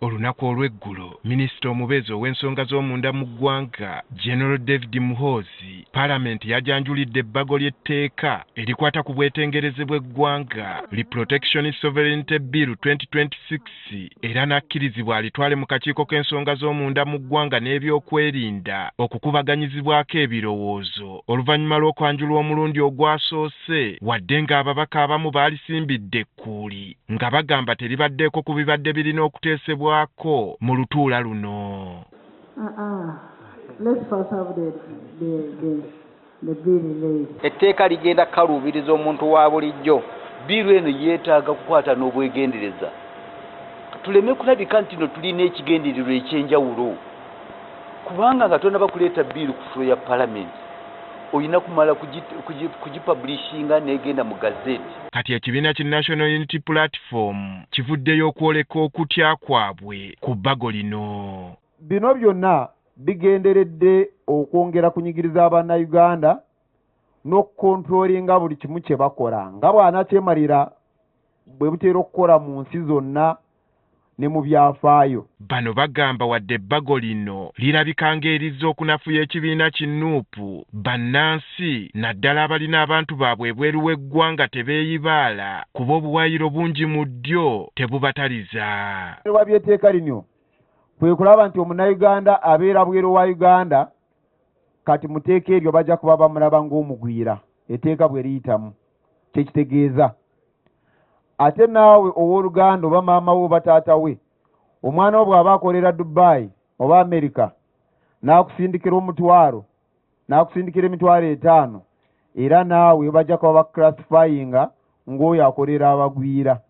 Olunaku olw'eggulo minisita omubeezi ow'ensonga z'omunda mu ggwanga General David Muhoozi Paalamenti yajanjulidde ebbago ly'etteeka erikwata ku bwetengereze bw'eggwanga Protection Sovereignty Bill 2026 era n'akkirizibwa alitwale mu kakiiko k'ensonga z'omunda mu ggwanga n'ebyokwerinda okukubaganyizibwako ebirowoozo oluvannyuma lw'okwanjulwa omulundi ogwasoose wadde ng'ababaka abamu baalisimbidde ekkuuli nga bagamba teribaddeeko ku bibadde birina okuteesebwako mu lutuula luno. Let's first have the bill released. Etteeka ligenda kaluubiriza omuntu wa bulijjo. Biiru eno yeetaaga kukwata n'obwegendereza. Tuleme kulabika nti no tulina ekigendererwa ekyenjawulo. Kubanga nga tonna bakuleeta biiru ku fulo ya Paalamenti. Oyina kumala kugipublishinga n'egenda mu gazeti. Kati ekibiina ki National Unity Platform kivuddeyo okwoleka okutya kwabwe ku bbago lino. Bino byonna bigenderedde okwongera kunyigiriza Abannayuganda n'okukontrolinga buli kimu kye bakola nga bw'anakyemalira bwe butera okukola mu nsi zonna ne mu byafaayo. Bano bagamba wadde ebbago lino lirabika ng'erizza okunafuya ekibiina ki Nuupu bannansi naddala abalina abantu baabwe ebweru w'eggwanga tebeeyibaala kuba obuwayiro bungi mu ddyo tebubataliza. Wabyeteeka lino kwe kulaba nti omunnayuganda abeera bweru wa Uganda kati muteeka eryo bajja kuba bamulaba ng'omugwira etteeka bwe liyitamu kyekitegeeza. Ate naawe ow'Oluganda oba maama we oba taata we omwana wo bw'aba akolera Dubai oba Amerika n'akusindikira omutwalo n'akusindikira emitwalo 5 era naawe bajja kuba bakuklassifyinga ng'oyo akolera abagwira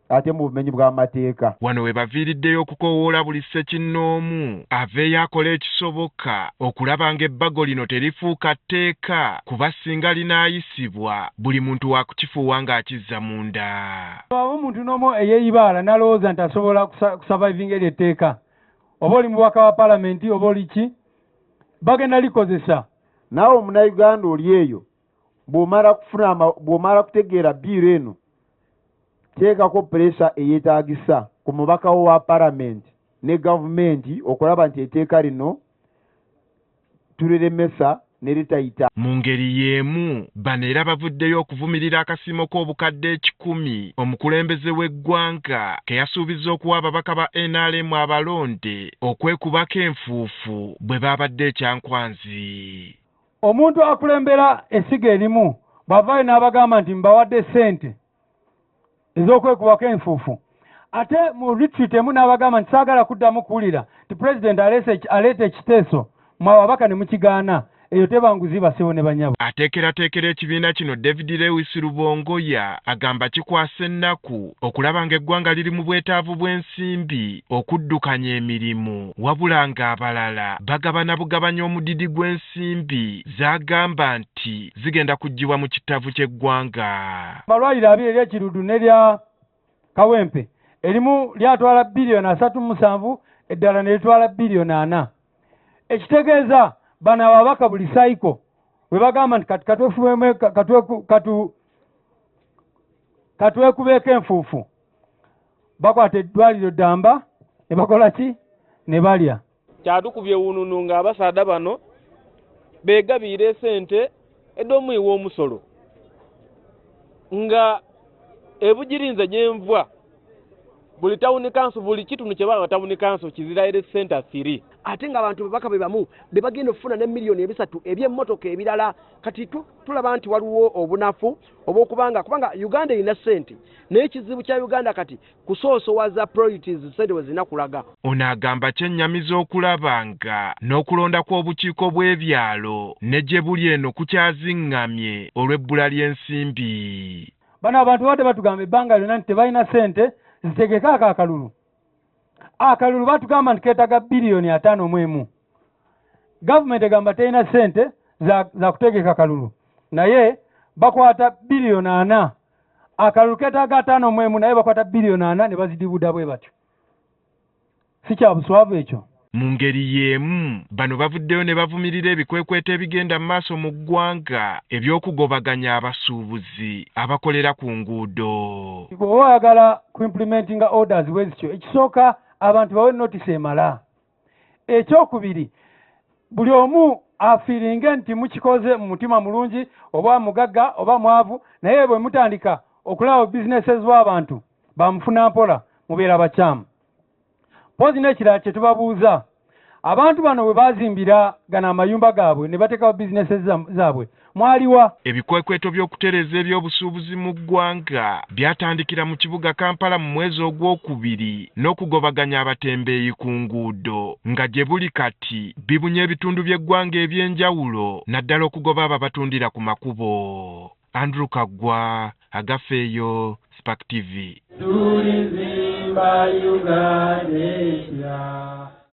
ate mu bumenyi bw'amateeka. Wano we baviiriddeyo okukoowoola buli ssekinnoomu aveeyo akola ekisoboka okulaba ng'ebbago lino terifuuka tteeka kuba singa linaayisibwa buli muntu wa kukifuuwa ng'akizza munda. Omuntu n'omu eyeeyibaala n'alowooza nti asobola kusavaivinga eryo etteeka oba oli mubaka wa Paalamenti oba oli ki bagenda likozesa. Naawe omunnayuganda oli eyo bw'omala kutegeera biiru eno teekako pureesa eyeetaagisa ku mubaka wo wa Paalamenti ne gavumenti okulaba nti etteeka lino tuliremesa ne litayita. Mu ngeri y'emu bano era bavuddeyo okuvumirira akasiimo k'obukadde 10 omukulembeze w'eggwanga ke yasuubizza okuwa ababaka ba NRM abalonde okwekubako enfuufu bwe baabadde ekyankwanzi. Omuntu akulembera essiga erimu bw'avaayo n'abagamba nti mbawadde ssente ez'okwekubako enfuufu ate mu retreat emu n'abagamba nti saagala kuddamu kuwulira nti Pulezidenti aleeta ekiteeso mwe ababaka ne mukigaana eyo tebanguzi basebo ne banyabo. Ateekerateekera ekibiina kino David Lewis Rubongoya agamba kikwasa ennaku okulaba ng'eggwanga liri mu bwetaavu bw'ensimbi okuddukanya emirimu wabula ng'abalala bagabana bugabanya omudidi gw'ensimbi z'agamba nti zigenda kuggyibwa mu kitavu ky'eggwanga. Amalwaliro abiri ery'Ekirudu n'erya Kawempe erimu lyatwala bilioni 3.7 eddala ne litwala bilioni 4. Ekitegeeza bano ababaka buli sayiko we bagamba nti katwekubeeko enfuufu bakwata eddwaliro Ddamba ne bakola ki ne balya. Kyatukubye wununu ng'abasaada bano beegabiire ssente ed'omu ew'omusolo nga ebugirinze gyenva buli tawuni kanso buli kitundu kye baba tawuni kanso kiziraire ssente 3 ate nga abantu babaka be bamu be bagenda okufuna ne milioni 3 eby'emmotoka ebirala kati tulaba nti waliwo obunafu obw'okubanga Uganda erina ssente naye ekizibu kya Uganda kati kusoosowaza priorities ssente we zina kulaga. Ono agamba kyennyamiza okulaba nga n'okulonda kw'obukiiko bw'ebyalo ne gye buli eno kukyaziŋŋamye olw'ebbula ly'ensimbi. Bano abantu badde batugamba ebbanga lyonna nti tebalina ssente zitegeka akalulu. Akalulu batugamba nti keetaga bilioni 5.1. Gavumenti egamba terina ssente za kutegeka akalulu naye bakwata bilioni 4. Akalulu keetaga 5.1 naye bakwata bilioni 4 ne bazidibuda bwe batyo. Si kya buswavu ekyo. Mu ngeri y'emu bano bavuddeyo ne bavumirira ebikwekweto ebigenda mu maaso mu ggwanga eby'okugobaganya abasuubuzi abakolera ku nguudo. Bw'oyagala ku implementinga orders bwe zityo ekisooka abantu bawe notisi emala. Ekyokubiri, buli omu afiiringe nti mukikoze mu mutima mulungi oba mugagga oba mwavu, naye bwe mutandika okulaba businesses w'abantu bamufuna mpola mubeera bakyamu. Pozi n'ekirala kye tubabuuza, abantu bano bwe bazimbira gana amayumba gaabwe ne bateekawo businesses zaabwe mwaliwa? Ebikwekweto by'okutereeza ebyobusuubuzi mu ggwanga byatandikira mu kibuga Kampala mu mwezi ogwokubiri n'okugobaganya abatembeeyi ku nguudo nga gye buli kati bibunye ebitundu by'eggwanga eby'enjawulo naddala okugoba abo abatundira ku makubo. Andrew Kaggwa, Agafeeyo, Spark TV. Tulizimba Uganda.